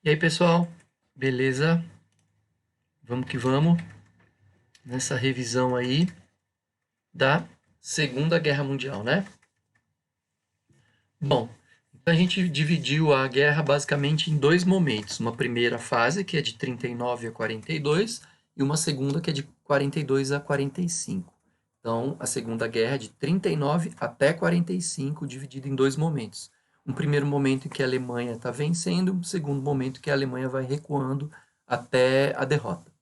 E aí, pessoal? Beleza? Vamos que vamos nessa revisão aí da Segunda Guerra Mundial, né? Bom, então a gente dividiu a guerra basicamente em dois momentos. Uma primeira fase, que é de 39 a 42, e uma segunda, que é de 42 a 45. Então, a Segunda Guerra é de 39 até 45, dividida em dois momentos. Um primeiro momento em que a Alemanha está vencendo, um segundo momento em que a Alemanha vai recuando até a derrota.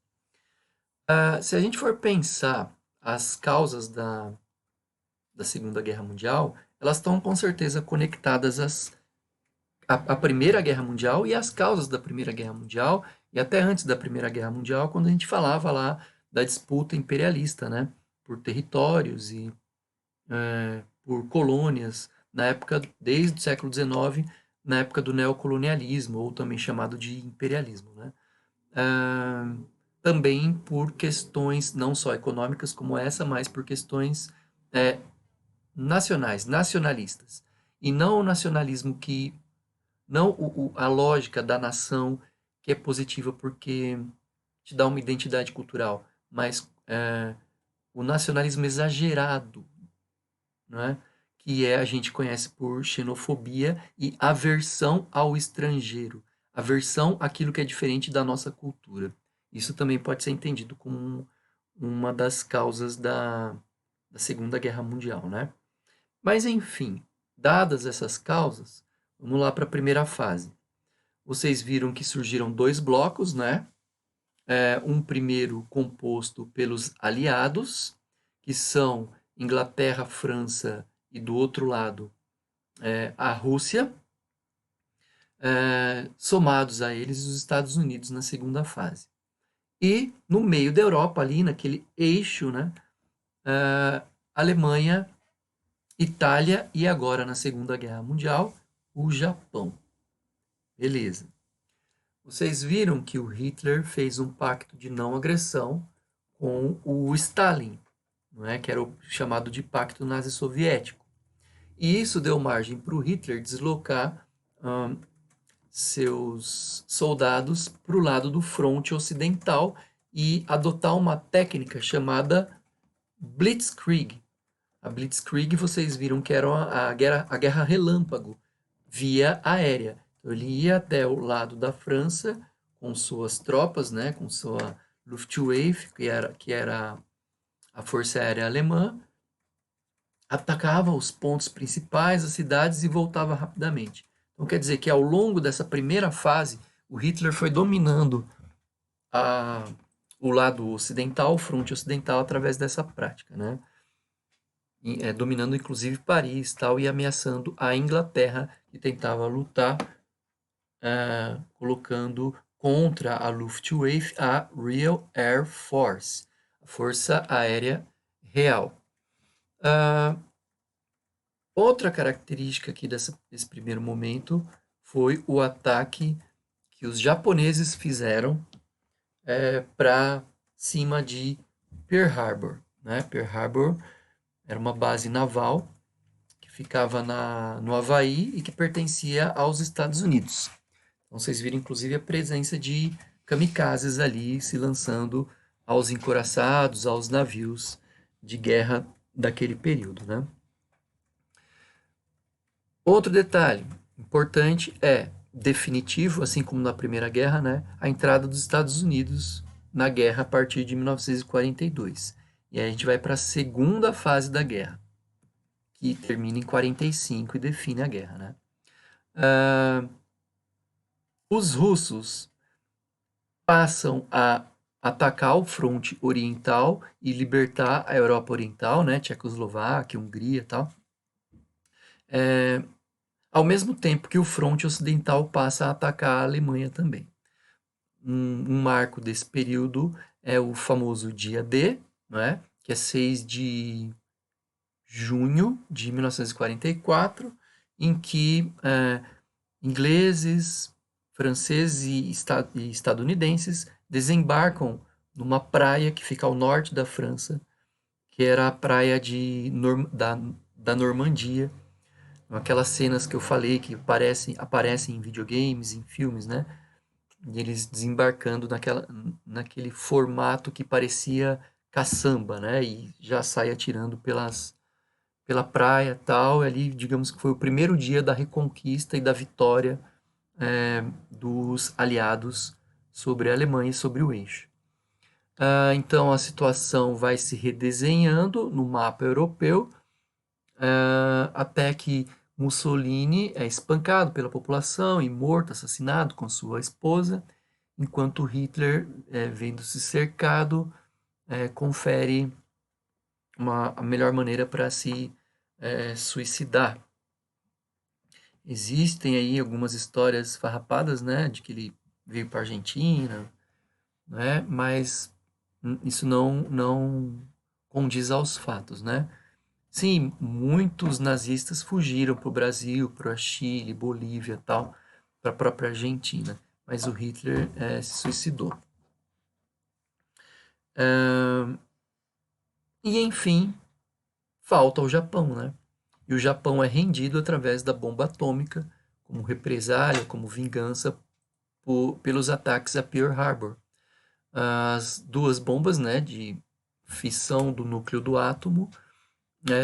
Se a gente for pensar as causas da Segunda Guerra Mundial, elas estão com certeza conectadas à Primeira Guerra Mundial e às causas da Primeira Guerra Mundial, e até antes da Primeira Guerra Mundial, quando a gente falava lá da disputa imperialista, né? Por territórios e por colônias, na época, desde o século XIX, na época do neocolonialismo, ou também chamado de imperialismo, né? ah, Também por questões não só econômicas como essa, mas por questões é, nacionais, nacionalistas. E não o nacionalismo que. Não a lógica da nação que é positiva porque te dá uma identidade cultural, mas o nacionalismo exagerado, não é? Que a gente conhece por xenofobia e aversão ao estrangeiro, aversão àquilo que é diferente da nossa cultura. Isso também pode ser entendido como uma das causas da Segunda Guerra Mundial, né? Mas enfim, dadas essas causas, vamos lá para a primeira fase. Vocês viram que surgiram dois blocos, né? Um primeiro composto pelos aliados, que são Inglaterra, França e do outro lado a Rússia, somados a eles os Estados Unidos na segunda fase. E no meio da Europa, ali naquele eixo, né, Alemanha, Itália e agora na Segunda Guerra Mundial, o Japão. Beleza. Vocês viram que o Hitler fez um pacto de não agressão com o Stalin, não é? Que era o chamado de Pacto Nazi-Soviético. E isso deu margem para o Hitler deslocar seus soldados para o lado do fronte ocidental e adotar uma técnica chamada Blitzkrieg. A Blitzkrieg, vocês viram que era a guerra relâmpago, via aérea. Então, ele ia até o lado da França com suas tropas, né, com sua Luftwaffe, que era a Força Aérea Alemã, atacava os pontos principais, as cidades e voltava rapidamente. Então quer dizer que ao longo dessa primeira fase, o Hitler foi dominando a, o lado ocidental, o fronte ocidental, através dessa prática, né? Dominando inclusive Paris tal, e ameaçando a Inglaterra, que tentava lutar, colocando contra a Luftwaffe a Real Air Force, a Força Aérea Real. Outra característica aqui desse primeiro momento foi o ataque que os japoneses fizeram para cima de Pearl Harbor, né? Pearl Harbor era uma base naval que ficava no Havaí e que pertencia aos Estados Unidos. Então vocês viram inclusive a presença de kamikazes ali se lançando aos encouraçados, aos navios de guerra daquele período, né? Outro detalhe importante é definitivo, assim como na Primeira Guerra, né, a entrada dos Estados Unidos na guerra a partir de 1942. E aí a gente vai para a segunda fase da guerra, que termina em 45 e define a guerra, né? Os russos passam a atacar o fronte oriental e libertar a Europa Oriental, né, Tchecoslováquia, Hungria e tal. Ao mesmo tempo que o fronte ocidental passa a atacar a Alemanha também. Um marco desse período é o famoso dia D, né, que é 6 de junho de 1944, em que ingleses, franceses e estadunidenses desembarcam numa praia que fica ao norte da França, que era a praia da Normandia. Aquelas cenas que eu falei que aparecem em videogames, em filmes, né? e eles desembarcando naquele formato que parecia caçamba, né? E já sai atirando pela praia e tal. E ali, digamos que foi o primeiro dia da reconquista e da vitória dos aliados sobre a Alemanha e sobre o eixo. Então a situação vai se redesenhando no mapa europeu, até que Mussolini é espancado pela população e morto, assassinado com sua esposa, enquanto Hitler, vendo-se cercado, confere a melhor maneira para se suicidar. Existem aí algumas histórias farrapadas, né, de que ele veio para a Argentina, né, mas isso não condiz aos fatos, né? Sim, muitos nazistas fugiram para o Brasil, para Chile, Bolívia, tal, para a própria Argentina, mas o Hitler se suicidou. E enfim, falta o Japão, né? E o Japão é rendido através da bomba atômica, como represália, como vingança pelos ataques a Pearl Harbor. As duas bombas, né, de fissão do núcleo do átomo,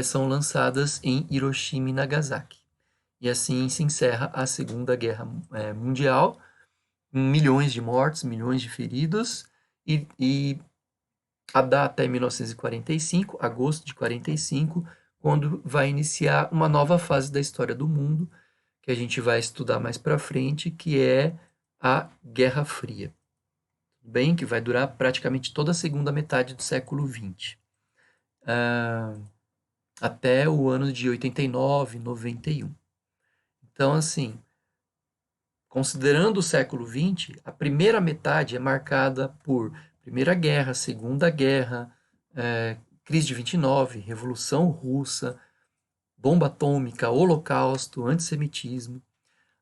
são lançadas em Hiroshima e Nagasaki. E assim se encerra a Segunda Guerra Mundial, milhões de mortos, milhões de feridos, e a data é 1945, agosto de 45, quando vai iniciar uma nova fase da história do mundo, que a gente vai estudar mais para frente, que é a Guerra Fria. Bem, que vai durar praticamente toda a segunda metade do século XX, até o ano de 89, 91. Então, assim, considerando o século XX, a primeira metade é marcada por Primeira Guerra, Segunda Guerra, crise de 29, Revolução Russa, bomba atômica, Holocausto, antissemitismo.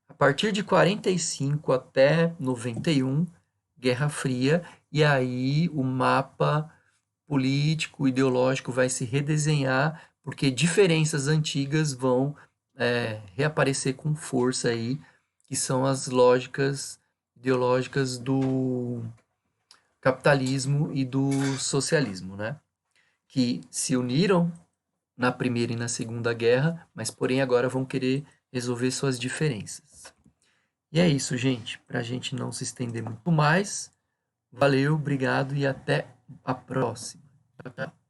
A partir de 45 até 91, Guerra Fria, e aí o mapa político, ideológico vai se redesenhar, porque diferenças antigas vão reaparecer com força aí, que são as lógicas ideológicas do capitalismo e do socialismo, né? Que se uniram na Primeira e na Segunda Guerra, mas porém agora vão querer resolver suas diferenças. E é isso, gente. Para a gente não se estender muito mais, valeu, obrigado e até a próxima. Tchau, tchau.